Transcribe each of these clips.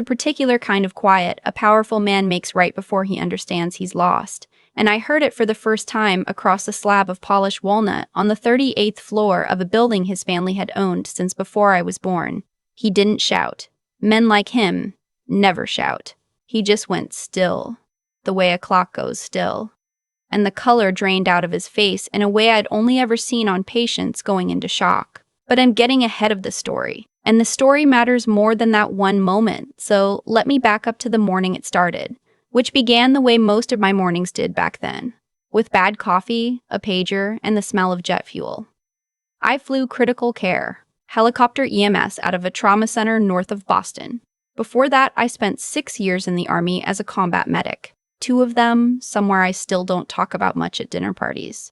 The particular kind of quiet a powerful man makes right before he understands he's lost. And I heard it for the first time across a slab of polished walnut on the 38th floor of a building his family had owned since before I was born. He didn't shout. Men like him never shout. He just went still, the way a clock goes still. And the color drained out of his face in a way I'd only ever seen on patients going into shock. But I'm getting ahead of the story. And the story matters more than that one moment, so let me back up to the morning it started, which began the way most of my mornings did back then, with bad coffee, a pager, and the smell of jet fuel. I flew critical care, helicopter EMS out of a trauma center north of Boston. Before that, I spent 6 years in the Army as a combat medic, 2 of them somewhere I still don't talk about much at dinner parties.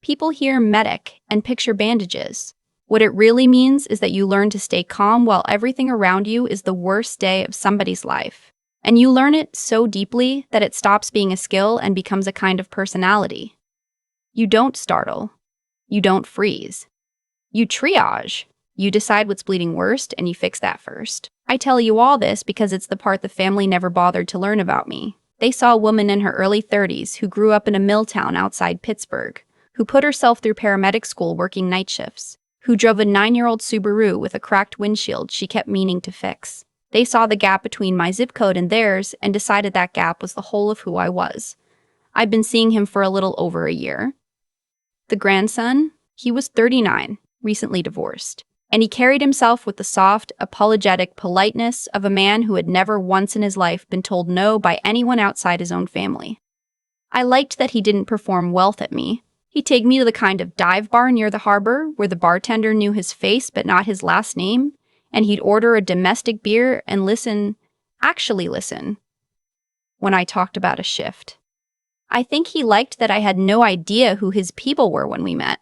People hear medic and picture bandages. What it really means is that you learn to stay calm while everything around you is the worst day of somebody's life. And you learn it so deeply that it stops being a skill and becomes a kind of personality. You don't startle. You don't freeze. You triage. You decide what's bleeding worst and you fix that first. I tell you all this because it's the part the family never bothered to learn about me. They saw a woman in her early 30s who grew up in a mill town outside Pittsburgh, who put herself through paramedic school working night shifts, who drove a 9-year-old Subaru with a cracked windshield she kept meaning to fix. They saw the gap between my zip code and theirs and decided that gap was the whole of who I was. I'd been seeing him for a little over a year. The grandson? He was 39, recently divorced. And he carried himself with the soft, apologetic politeness of a man who had never once in his life been told no by anyone outside his own family. I liked that he didn't perform wealth at me. He'd take me to the kind of dive bar near the harbor where the bartender knew his face but not his last name, and he'd order a domestic beer and actually listen, when I talked about a shift. I think he liked that I had no idea who his people were when we met.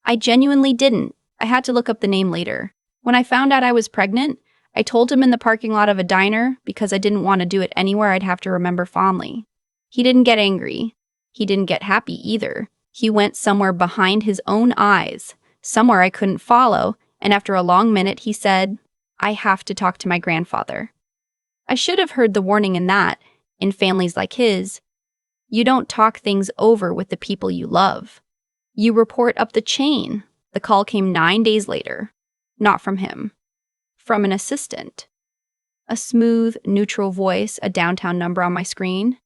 I genuinely didn't. I had to look up the name later. When I found out I was pregnant, I told him in the parking lot of a diner because I didn't want to do it anywhere I'd have to remember fondly. He didn't get angry. He didn't get happy either. He went somewhere behind his own eyes, somewhere I couldn't follow, and after a long minute he said, "I have to talk to my grandfather." I should have heard the warning in that, in families like his, you don't talk things over with the people you love. You report up the chain. The call came 9 days later. Not from him. From an assistant. A smooth, neutral voice, a downtown number on my screen.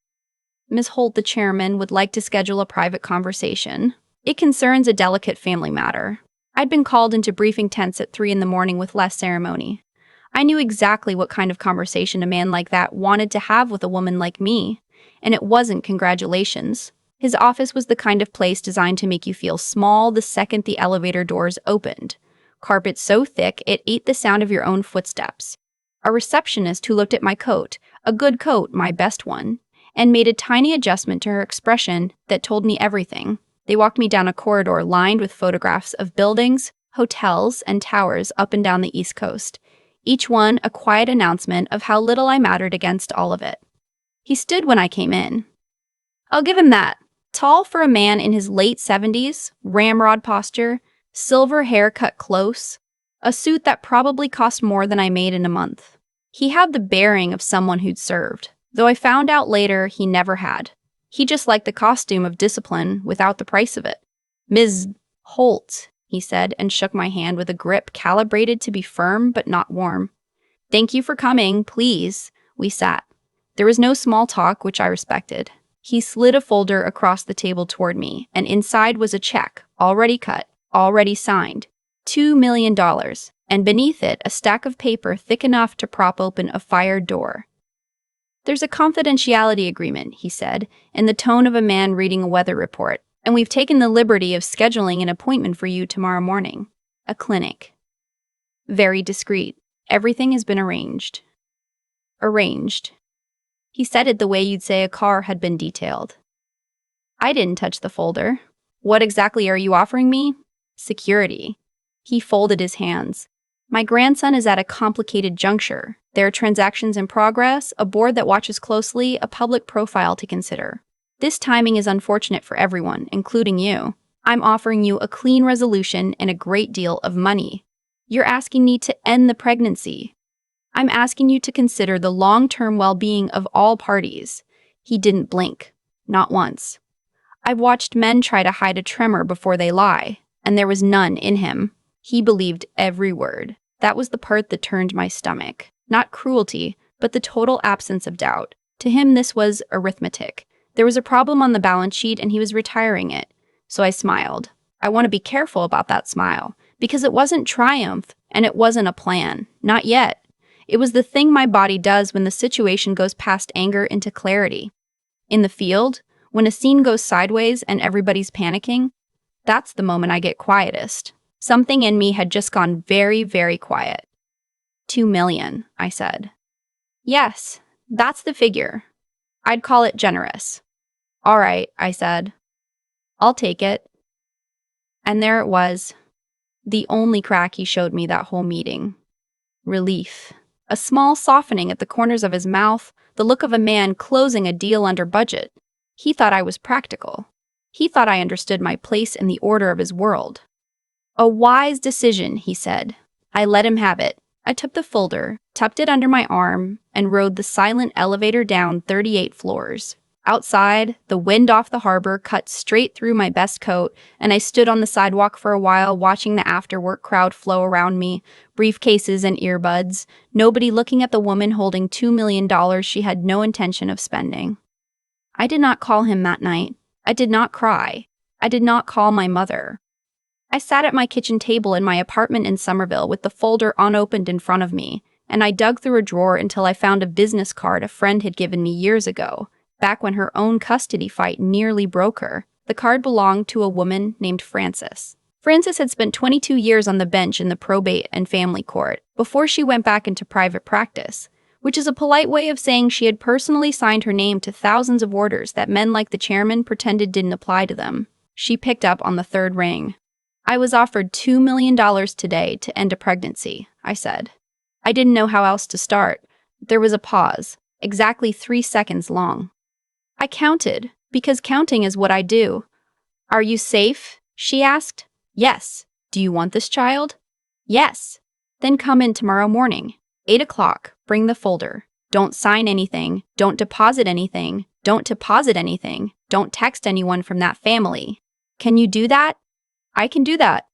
Ms. Holt, the chairman, would like to schedule a private conversation. It concerns a delicate family matter. I'd been called into briefing tents at 3 a.m. with less ceremony. I knew exactly what kind of conversation a man like that wanted to have with a woman like me, and it wasn't congratulations. His office was the kind of place designed to make you feel small the second the elevator doors opened. Carpet so thick it ate the sound of your own footsteps. A receptionist who looked at my coat, a good coat, my best one, and made a tiny adjustment to her expression that told me everything. They walked me down a corridor lined with photographs of buildings, hotels, and towers up and down the East Coast, each one a quiet announcement of how little I mattered against all of it. He stood when I came in. I'll give him that. Tall for a man in his late 70s, ramrod posture, silver hair cut close, a suit that probably cost more than I made in a month. He had the bearing of someone who'd served, though I found out later he never had. He just liked the costume of discipline without the price of it. "Ms. Holt," he said, and shook my hand with a grip calibrated to be firm but not warm. "Thank you for coming, please." We sat. There was no small talk, which I respected. He slid a folder across the table toward me, and inside was a check, already cut, already signed. $2 million, and beneath it a stack of paper thick enough to prop open a fire door. "There's a confidentiality agreement," he said, in the tone of a man reading a weather report, "and we've taken the liberty of scheduling an appointment for you tomorrow morning. A clinic. Very discreet. Everything has been arranged." Arranged. He said it the way you'd say a car had been detailed. I didn't touch the folder. "What exactly are you offering me?" "Security." He folded his hands. "My grandson is at a complicated juncture. There are transactions in progress, a board that watches closely, a public profile to consider. This timing is unfortunate for everyone, including you. I'm offering you a clean resolution and a great deal of money. You're asking me to end the pregnancy." I'm asking you to consider the long-term well-being of all parties." He didn't blink. Not once. I've watched men try to hide a tremor before they lie, and there was none in him. He believed every word. That was the part that turned my stomach. Not cruelty, but the total absence of doubt. To him, this was arithmetic. There was a problem on the balance sheet, and he was retiring it. So I smiled. I want to be careful about that smile, because it wasn't triumph, and it wasn't a plan. Not yet. It was the thing my body does when the situation goes past anger into clarity. In the field, when a scene goes sideways and everybody's panicking, that's the moment I get quietest. Something in me had just gone very, very quiet. 2 million, I said. Yes, that's the figure. I'd call it generous. All right, I said. I'll take it. And there it was. The only crack he showed me that whole meeting. Relief. A small softening at the corners of his mouth, the look of a man closing a deal under budget. He thought I was practical. He thought I understood my place in the order of his world. A wise decision, he said. I let him have it. I took the folder, tucked it under my arm, and rode the silent elevator down 38 floors. Outside, the wind off the harbor cut straight through my best coat, and I stood on the sidewalk for a while watching the after-work crowd flow around me, briefcases and earbuds, nobody looking at the woman holding $2 million she had no intention of spending. I did not call him that night. I did not cry. I did not call my mother. I sat at my kitchen table in my apartment in Somerville with the folder unopened in front of me, and I dug through a drawer until I found a business card a friend had given me years ago, back when her own custody fight nearly broke her. The card belonged to a woman named Frances. Frances had spent 22 years on the bench in the probate and family court before she went back into private practice, which is a polite way of saying she had personally signed her name to thousands of orders that men like the chairman pretended didn't apply to them. She picked up on the third ring. I was offered $2 million today to end a pregnancy, I said. I didn't know how else to start. There was a pause, exactly 3 seconds long. I counted, because counting is what I do. Are you safe? She asked. Yes. Do you want this child? Yes. Then come in tomorrow morning. 8 o'clock. Bring the folder. Don't sign anything. Don't deposit anything. Don't deposit anything. Don't text anyone from that family. Can you do that? I can do that.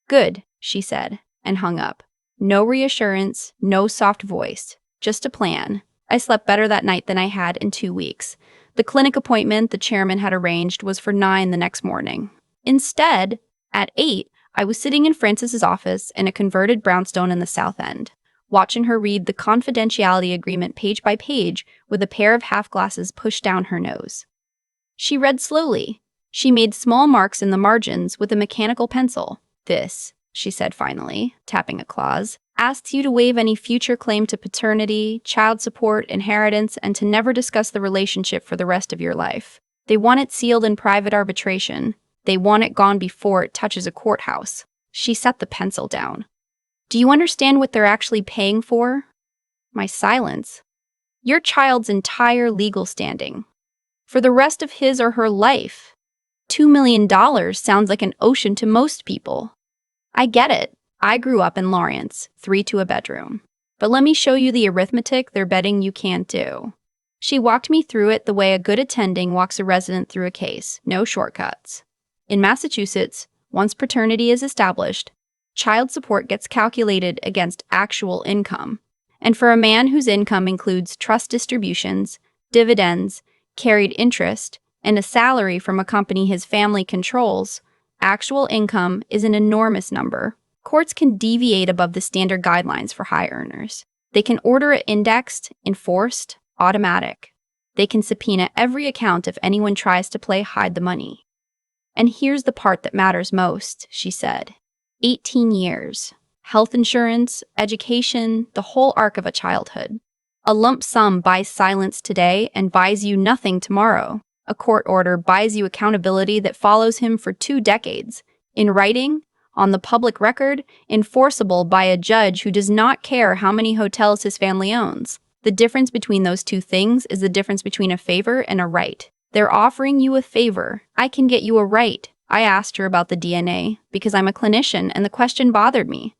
Good, she said, and hung up. No reassurance, no soft voice, just a plan. I slept better that night than I had in 2 weeks. The clinic appointment the chairman had arranged was for 9 the next morning. Instead, at 8, I was sitting in Frances's office in a converted brownstone in the South End, watching her read the confidentiality agreement page by page with a pair of half-glasses pushed down her nose. She read slowly. She made small marks in the margins with a mechanical pencil. This, she said finally, tapping a clause, asks you to waive any future claim to paternity, child support, inheritance, and to never discuss the relationship for the rest of your life. They want it sealed in private arbitration. They want it gone before it touches a courthouse. She set the pencil down. Do you understand what they're actually paying for? My silence. Your child's entire legal standing. For the rest of his or her life. $2 million sounds like an ocean to most people. I get it. I grew up in Lawrence, 3 to a bedroom. But let me show you the arithmetic they're betting you can't do. She walked me through it the way a good attending walks a resident through a case, no shortcuts. In Massachusetts, once paternity is established, child support gets calculated against actual income. And for a man whose income includes trust distributions, dividends, carried interest, and a salary from a company his family controls, actual income is an enormous number. Courts can deviate above the standard guidelines for high earners. They can order it indexed, enforced, automatic. They can subpoena every account if anyone tries to play hide the money. And here's the part that matters most, she said. 18 years. Health insurance, education, the whole arc of a childhood. A lump sum buys silence today and buys you nothing tomorrow. A court order buys you accountability that follows him for 2 decades. In writing, on the public record, enforceable by a judge who does not care how many hotels his family owns. The difference between those two things is the difference between a favor and a right. They're offering you a favor. I can get you a right. I asked her about the DNA because I'm a clinician and the question bothered me.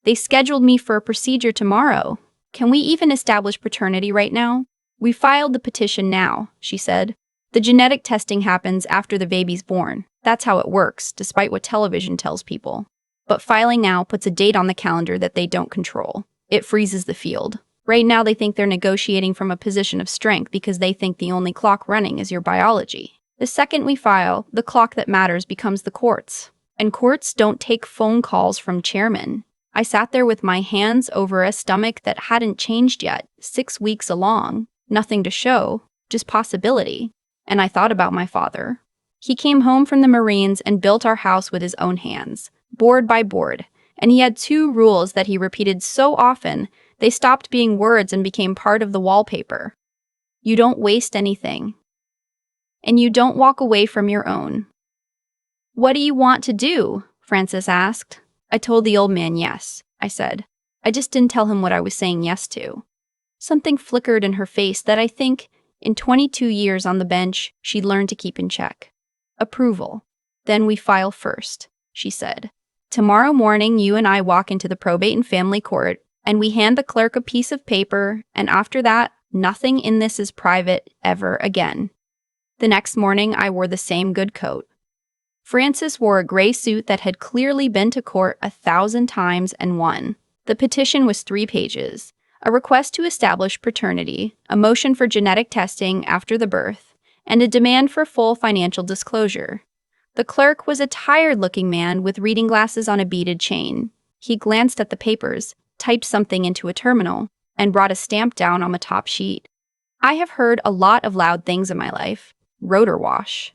They scheduled me for a procedure tomorrow. Can we even establish paternity right now? We filed the petition now, she said. The genetic testing happens after the baby's born. That's how it works, despite what television tells people. But filing now puts a date on the calendar that they don't control. It freezes the field. Right now they think they're negotiating from a position of strength because they think the only clock running is your biology. The second we file, the clock that matters becomes the courts. And courts don't take phone calls from chairmen. I sat there with my hands over a stomach that hadn't changed yet, 6 weeks along. Nothing to show, just possibility. And I thought about my father. He came home from the Marines and built our house with his own hands, board by board. And he had 2 rules that he repeated so often, they stopped being words and became part of the wallpaper. You don't waste anything. And you don't walk away from your own. What do you want to do? Francis asked. I told the old man yes, I said. I just didn't tell him what I was saying yes to. Something flickered in her face that I think, in 22 years on the bench, she'd learned to keep in check. Approval. Then we file first, she said. Tomorrow morning, you and I walk into the probate and family court, and we hand the clerk a piece of paper, and after that, nothing in this is private ever again. The next morning, I wore the same good coat. Francis wore a gray suit that had clearly been to court 1,000 times and won. The petition was 3 pages. A request to establish paternity, a motion for genetic testing after the birth, and a demand for full financial disclosure. The clerk was a tired-looking man with reading glasses on a beaded chain. He glanced at the papers, typed something into a terminal, and brought a stamp down on the top sheet. I have heard a lot of loud things in my life. Rotor wash.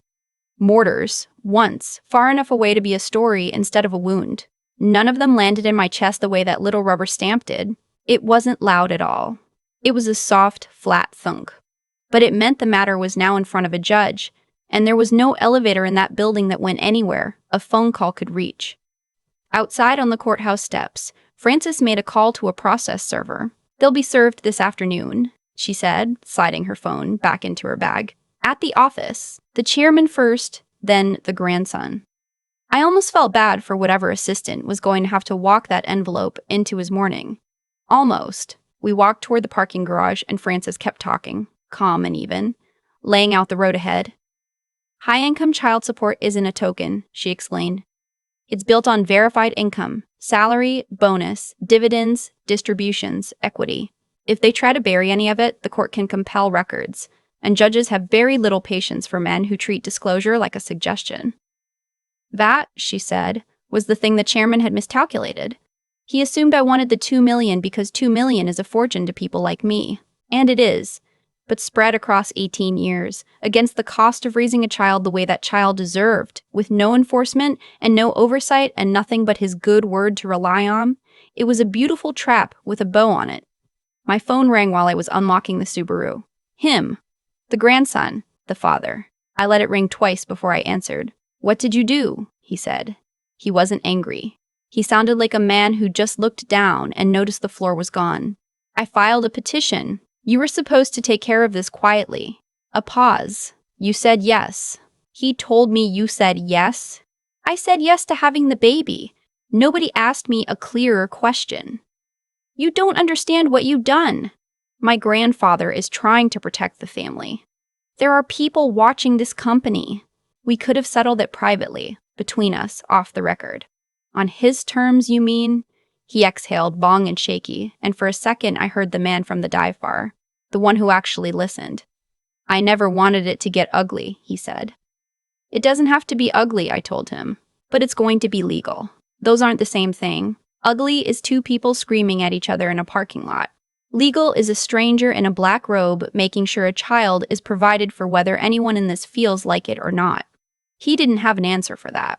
Mortars, once, far enough away to be a story instead of a wound. None of them landed in my chest the way that little rubber stamp did. It wasn't loud at all. It was a soft, flat thunk. But it meant the matter was now in front of a judge, and there was no elevator in that building that went anywhere a phone call could reach. Outside on the courthouse steps, Frances made a call to a process server. They'll be served this afternoon, she said, sliding her phone back into her bag. At the office, the chairman first, then the grandson. I almost felt bad for whatever assistant was going to have to walk that envelope into his morning. Almost. We walked toward the parking garage and Frances kept talking, calm and even, laying out the road ahead. High-income child support isn't a token, she explained. It's built on verified income, salary, bonus, dividends, distributions, equity. If they try to bury any of it, the court can compel records, and judges have very little patience for men who treat disclosure like a suggestion. That, she said, was the thing the chairman had miscalculated. He assumed I wanted the $2 million because $2 million is a fortune to people like me. And it is. But spread across 18 years, against the cost of raising a child the way that child deserved, with no enforcement and no oversight and nothing but his good word to rely on, it was a beautiful trap with a bow on it. My phone rang while I was unlocking the Subaru. Him. The grandson. The father. I let it ring twice before I answered. What did you do? He said. He wasn't angry. He sounded like a man who just looked down and noticed the floor was gone. I filed a petition. You were supposed to take care of this quietly. A pause. You said yes. He told me you said yes. I said yes to having the baby. Nobody asked me a clearer question. You don't understand what you've done. My grandfather is trying to protect the family. There are people watching this company. We could have settled it privately, between us, off the record. On his terms, you mean? He exhaled, long and shaky, and for a second I heard the man from the dive bar, the one who actually listened. I never wanted it to get ugly, he said. It doesn't have to be ugly, I told him, but it's going to be legal. Those aren't the same thing. Ugly is 2 people screaming at each other in a parking lot. Legal is a stranger in a black robe making sure a child is provided for whether anyone in this feels like it or not. He didn't have an answer for that.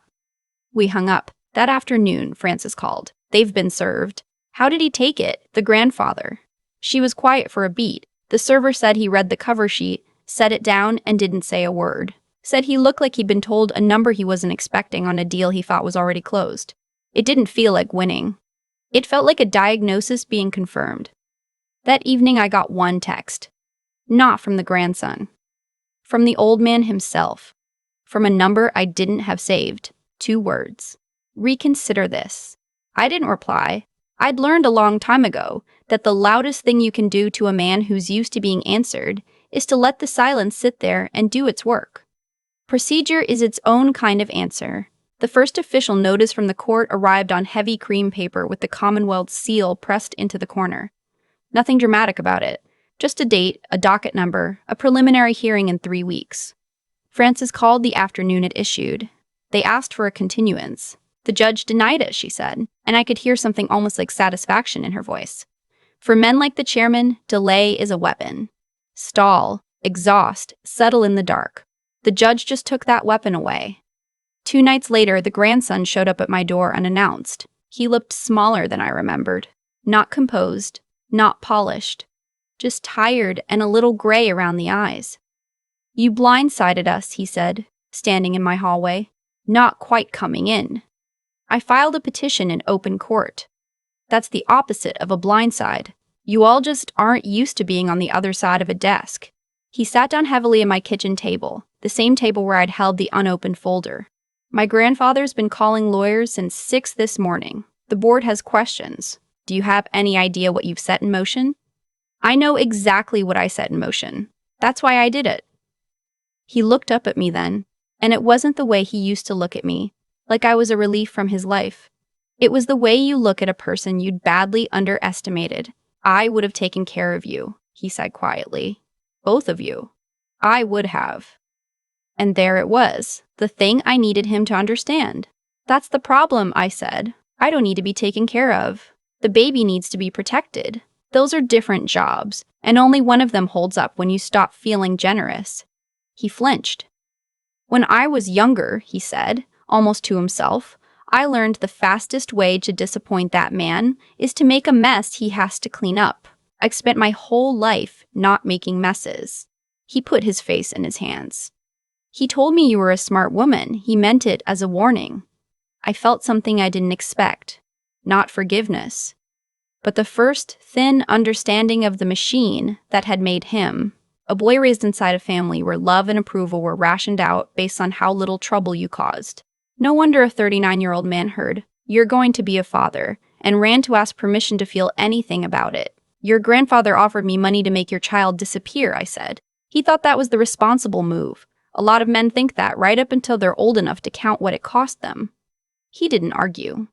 We hung up. That afternoon, Frances called. They've been served. How did he take it? The grandfather. She was quiet for a beat. The server said he read the cover sheet, set it down, and didn't say a word. Said he looked like he'd been told a number he wasn't expecting on a deal he thought was already closed. It didn't feel like winning. It felt like a diagnosis being confirmed. That evening I got one text. Not from the grandson. From the old man himself. From a number I didn't have saved. 2 words. Reconsider this. I didn't reply. I'd learned a long time ago that the loudest thing you can do to a man who's used to being answered is to let the silence sit there and do its work. Procedure is its own kind of answer. The first official notice from the court arrived on heavy cream paper with the Commonwealth's seal pressed into the corner. Nothing dramatic about it. Just a date, a docket number, a preliminary hearing in 3 weeks. Frances called the afternoon it issued. They asked for a continuance. The judge denied it, she said, and I could hear something almost like satisfaction in her voice. For men like the chairman, delay is a weapon. Stall, exhaust, settle in the dark. The judge just took that weapon away. 2 nights later, the grandson showed up at my door unannounced. He looked smaller than I remembered. Not composed, not polished. Just tired and a little gray around the eyes. "You blindsided us," he said, standing in my hallway. "Not quite coming in." I filed a petition in open court. That's the opposite of a blindside. You all just aren't used to being on the other side of a desk. He sat down heavily at my kitchen table, the same table where I'd held the unopened folder. "My grandfather's been calling lawyers since 6 this morning. The board has questions. Do you have any idea what you've set in motion?" "I know exactly what I set in motion. That's why I did it." He looked up at me then, and it wasn't the way he used to look at me, like I was a relief from his life. It was the way you look at a person you'd badly underestimated. "I would have taken care of you," he said quietly. "Both of you. I would have." And there it was, the thing I needed him to understand. "That's the problem," I said. "I don't need to be taken care of. The baby needs to be protected. Those are different jobs, and only one of them holds up when you stop feeling generous." He flinched. "When I was younger," he said, almost to himself, "I learned the fastest way to disappoint that man is to make a mess he has to clean up. I've spent my whole life not making messes." He put his face in his hands. "He told me you were a smart woman. He meant it as a warning." I felt something I didn't expect. Not forgiveness, but the first thin understanding of the machine that had made him. A boy raised inside a family where love and approval were rationed out based on how little trouble you caused. No wonder a 39-year-old man heard, "You're going to be a father," and ran to ask permission to feel anything about it. "Your grandfather offered me money to make your child disappear," I said. "He thought that was the responsible move. A lot of men think that right up until they're old enough to count what it cost them." He didn't argue.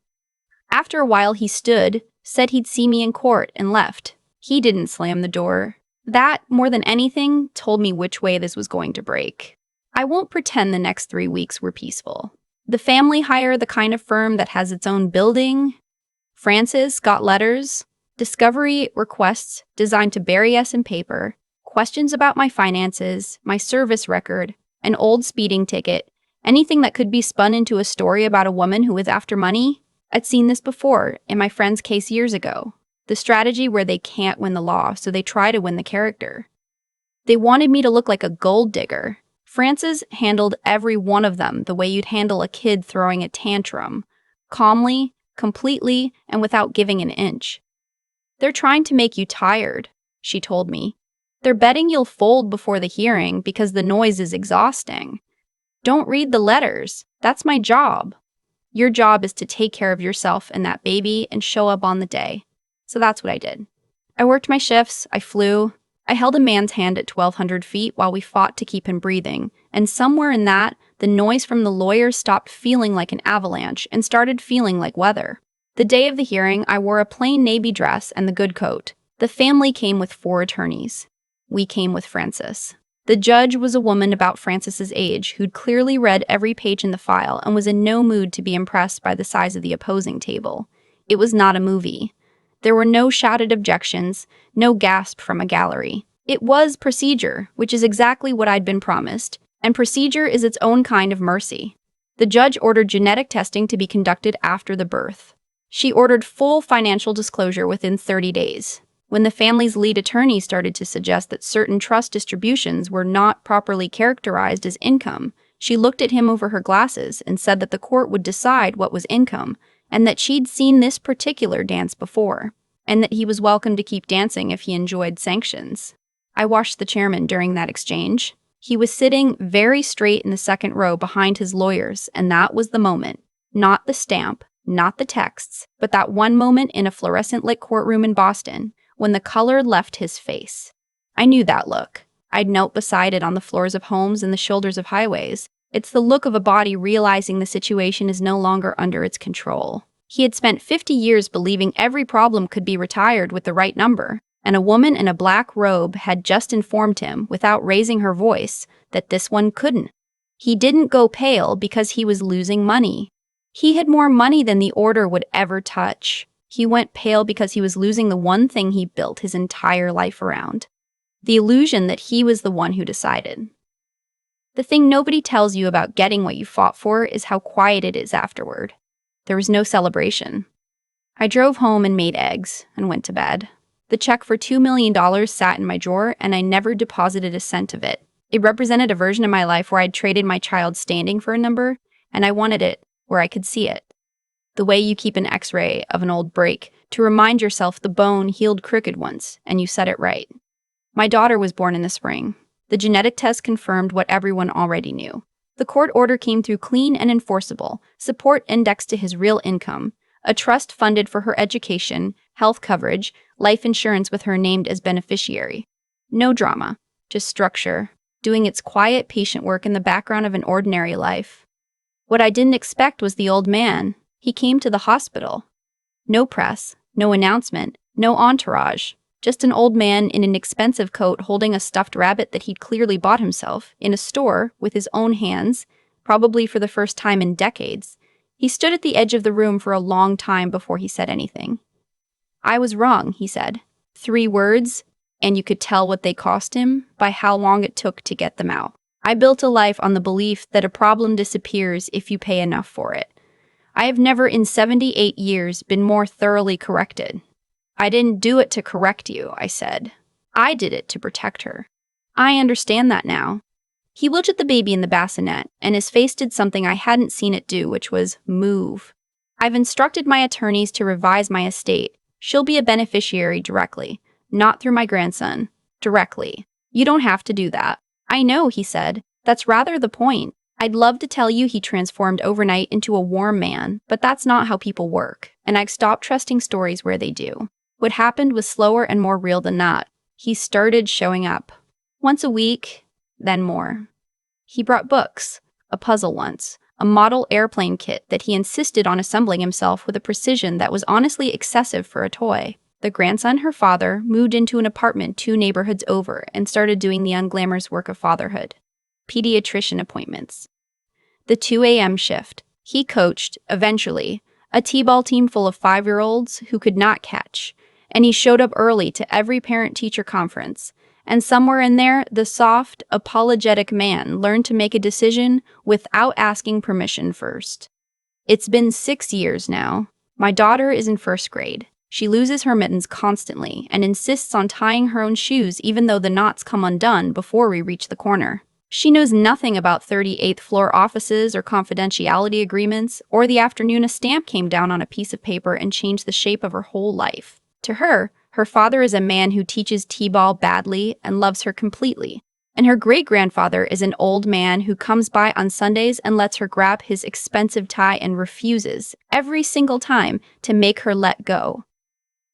After a while he stood, said he'd see me in court, and left. He didn't slam the door. That, more than anything, told me which way this was going to break. I won't pretend the next 3 weeks were peaceful. The family hire the kind of firm that has its own building. Frances got letters, discovery requests designed to bury us in paper, questions about my finances, my service record, an old speeding ticket, anything that could be spun into a story about a woman who was after money. I'd seen this before in my friend's case years ago. The strategy where they can't win the law, so they try to win the character. They wanted me to look like a gold digger. Frances handled every one of them the way you'd handle a kid throwing a tantrum. Calmly, completely, and without giving an inch. "They're trying to make you tired," she told me. "They're betting you'll fold before the hearing because the noise is exhausting. Don't read the letters. That's my job. Your job is to take care of yourself and that baby and show up on the day." So that's what I did. I worked my shifts, I flew. I held a man's hand at 1,200 feet while we fought to keep him breathing, and somewhere in that, the noise from the lawyers stopped feeling like an avalanche and started feeling like weather. The day of the hearing, I wore a plain navy dress and the good coat. The family came with 4 attorneys. We came with Frances. The judge was a woman about Frances's age who'd clearly read every page in the file and was in no mood to be impressed by the size of the opposing table. It was not a movie. There were no shouted objections, no gasp from a gallery. It was procedure, which is exactly what I'd been promised, and procedure is its own kind of mercy. The judge ordered genetic testing to be conducted after the birth. She ordered full financial disclosure within 30 days. When the family's lead attorney started to suggest that certain trust distributions were not properly characterized as income, she looked at him over her glasses and said that the court would decide what was income, and that she'd seen this particular dance before, and that he was welcome to keep dancing if he enjoyed sanctions. I watched the chairman during that exchange. He was sitting very straight in the second row behind his lawyers, and that was the moment. Not the stamp, Not the texts, but that one moment in a fluorescent-lit courtroom in Boston when the color left his face. I knew that look. I'd knelt beside it on the floors of homes and the shoulders of highways. It's the look of a body realizing the situation is no longer under its control. He had spent 50 years believing every problem could be retired with the right number, and a woman in a black robe had just informed him, without raising her voice, that this one couldn't. He didn't go pale because he was losing money. He had more money than the order would ever touch. He went pale because he was losing the one thing he built his entire life around. The illusion that he was the one who decided. The thing nobody tells you about getting what you fought for is how quiet it is afterward. There was no celebration. I drove home and made eggs and went to bed. The check for $2 million sat in my drawer, and I never deposited a cent of it. It represented a version of my life where I'd traded my child's standing for a number, and I wanted it where I could see it. The way you keep an X-ray of an old break to remind yourself the bone healed crooked once, and you set it right. My daughter was born in the spring. The genetic test confirmed what everyone already knew. The court order came through clean and enforceable, support indexed to his real income, a trust funded for her education, health coverage, life insurance with her named as beneficiary. No drama, just structure, doing its quiet, patient work in the background of an ordinary life. What I didn't expect was the old man. He came to the hospital. No press, no announcement, no entourage. Just an old man in an expensive coat holding a stuffed rabbit that he'd clearly bought himself in a store with his own hands, probably for the first time in decades. He stood at the edge of the room for a long time before he said anything. "I was wrong," he said. 3 words, and you could tell what they cost him by how long it took to get them out. I built a life on the belief that a problem disappears if you pay enough for it. I have never in 78 years been more thoroughly corrected. "I didn't do it to correct you," I said. "I did it to protect her." I understand that now. He looked at the baby in the bassinet, and his face did something I hadn't seen it do, which was move. "I've instructed my attorneys to revise my estate. She'll be a beneficiary directly, not through my grandson. Directly. You don't have to do that." "I know," he said. "That's rather the point. I'd love to tell you he transformed overnight into a warm man, but that's not how people work, and I've stopped trusting stories where they do. What happened was slower and more real than that. He started showing up. Once a week, then more. He brought books, a puzzle once, a model airplane kit that he insisted on assembling himself with a precision that was honestly excessive for a toy. The grandson, her father, moved into an apartment 2 neighborhoods over and started doing the unglamorous work of fatherhood. Pediatrician appointments. The 2 a.m. shift. He coached, eventually, a t-ball team full of 5-year-olds who could not catch, and he showed up early to every parent-teacher conference. And somewhere in there, the soft, apologetic man learned to make a decision without asking permission first. It's been 6 years now. My daughter is in 1st grade. She loses her mittens constantly and insists on tying her own shoes even though the knots come undone before we reach the corner. She knows nothing about 38th floor offices or confidentiality agreements, or the afternoon a stamp came down on a piece of paper and changed the shape of her whole life. To her, her father is a man who teaches t-ball badly and loves her completely. And her great-grandfather is an old man who comes by on Sundays and lets her grab his expensive tie and refuses, every single time, to make her let go.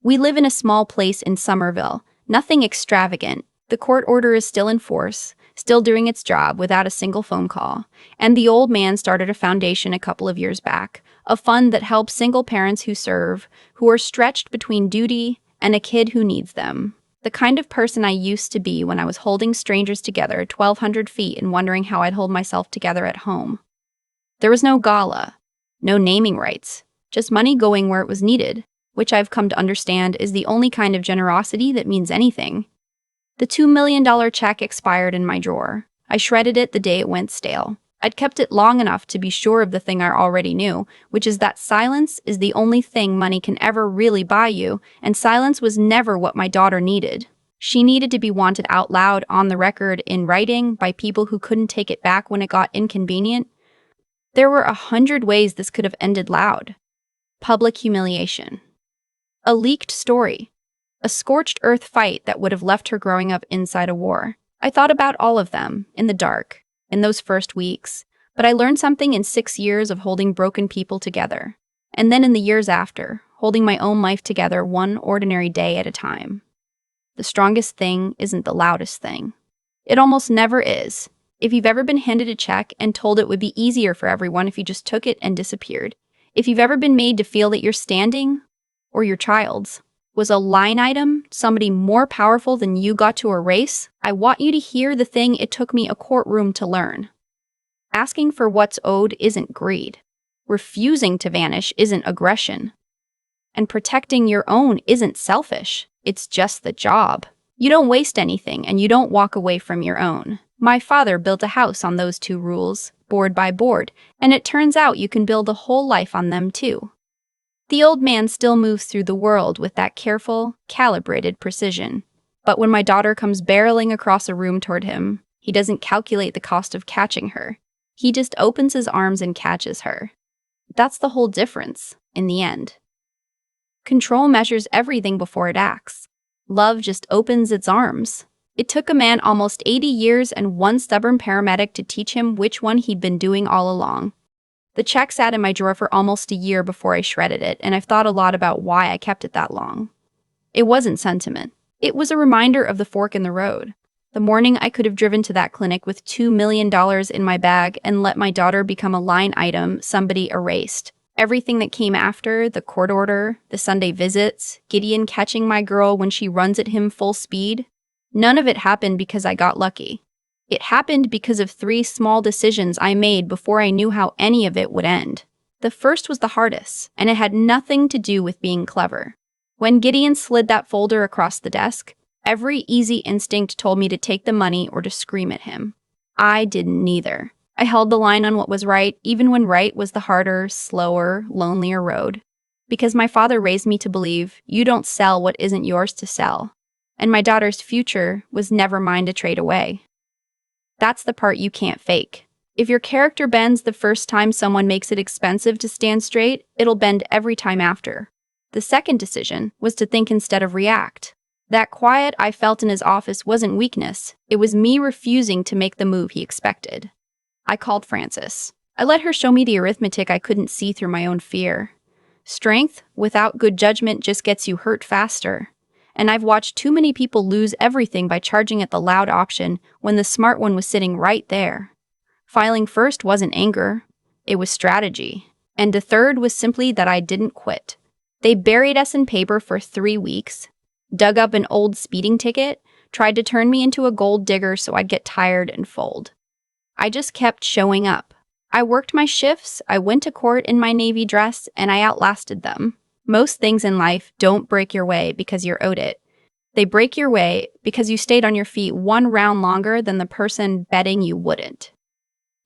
We live in a small place in Somerville, nothing extravagant. The court order is still in force, still doing its job without a single phone call. And the old man started a foundation a couple of years back, a fund that helps single parents who serve, who are stretched between duty and a kid who needs them. The kind of person I used to be when I was holding strangers together 1,200 feet and wondering how I'd hold myself together at home. There was no gala, no naming rights, just money going where it was needed, which I've come to understand is the only kind of generosity that means anything. The $2 million check expired in my drawer. I shredded it the day it went stale. I'd kept it long enough to be sure of the thing I already knew, which is that silence is the only thing money can ever really buy you, and silence was never what my daughter needed. She needed to be wanted out loud, on the record, in writing, by people who couldn't take it back when it got inconvenient. There were 100 ways this could have ended loud. Public humiliation. A leaked story. A scorched earth fight that would have left her growing up inside a war. I thought about all of them, in the dark, in those first weeks, but I learned something in 6 years of holding broken people together. And then in the years after, holding my own life together one ordinary day at a time. The strongest thing isn't the loudest thing. It almost never is. If you've ever been handed a check and told it would be easier for everyone if you just took it and disappeared, if you've ever been made to feel that your standing, or your child's, was a line item somebody more powerful than you got to erase, I want you to hear the thing it took me a courtroom to learn. Asking for what's owed isn't greed. Refusing to vanish isn't aggression. And protecting your own isn't selfish. It's just the job. You don't waste anything and you don't walk away from your own. My father built a house on those two rules, board by board, and it turns out you can build a whole life on them too. The old man still moves through the world with that careful, calibrated precision. But when my daughter comes barreling across a room toward him, he doesn't calculate the cost of catching her. He just opens his arms and catches her. That's the whole difference, in the end. Control measures everything before it acts. Love just opens its arms. It took a man almost 80 years and one stubborn paramedic to teach him which one he'd been doing all along. The check sat in my drawer for almost a year before I shredded it, and I've thought a lot about why I kept it that long. It wasn't sentiment. It was a reminder of the fork in the road. The morning I could have driven to that clinic with $2 million in my bag and let my daughter become a line item somebody erased. Everything that came after, the court order, the Sunday visits, Gideon catching my girl when she runs at him full speed, none of it happened because I got lucky. It happened because of 3 small decisions I made before I knew how any of it would end. The first was the hardest, and it had nothing to do with being clever. When Gideon slid that folder across the desk, every easy instinct told me to take the money or to scream at him. I didn't neither. I held the line on what was right, even when right was the harder, slower, lonelier road. Because my father raised me to believe you don't sell what isn't yours to sell. And my daughter's future was never mine to trade away. That's the part you can't fake. If your character bends the first time someone makes it expensive to stand straight, it'll bend every time after. The second decision was to think instead of react. That quiet I felt in his office wasn't weakness. It was me refusing to make the move he expected. I called Frances. I let her show me the arithmetic I couldn't see through my own fear. Strength without good judgment just gets you hurt faster. And I've watched too many people lose everything by charging at the loud option when the smart one was sitting right there. Filing first wasn't anger. It was strategy. And the third was simply that I didn't quit. They buried us in paper for 3 weeks, dug up an old speeding ticket, tried to turn me into a gold digger so I'd get tired and fold. I just kept showing up. I worked my shifts, I went to court in my navy dress, and I outlasted them. Most things in life don't break your way because you're owed it. They break your way because you stayed on your feet 1 round longer than the person betting you wouldn't.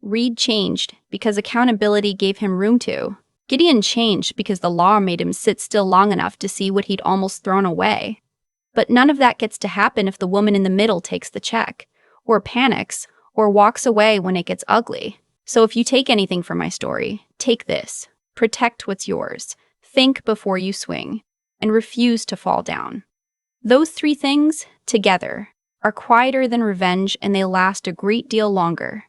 Reed changed because accountability gave him room to. Gideon changed because the law made him sit still long enough to see what he'd almost thrown away. But none of that gets to happen if the woman in the middle takes the check, or panics, or walks away when it gets ugly. So if you take anything from my story, take this. Protect what's yours. Think before you swing, and refuse to fall down. Those 3 things, together, are quieter than revenge and they last a great deal longer.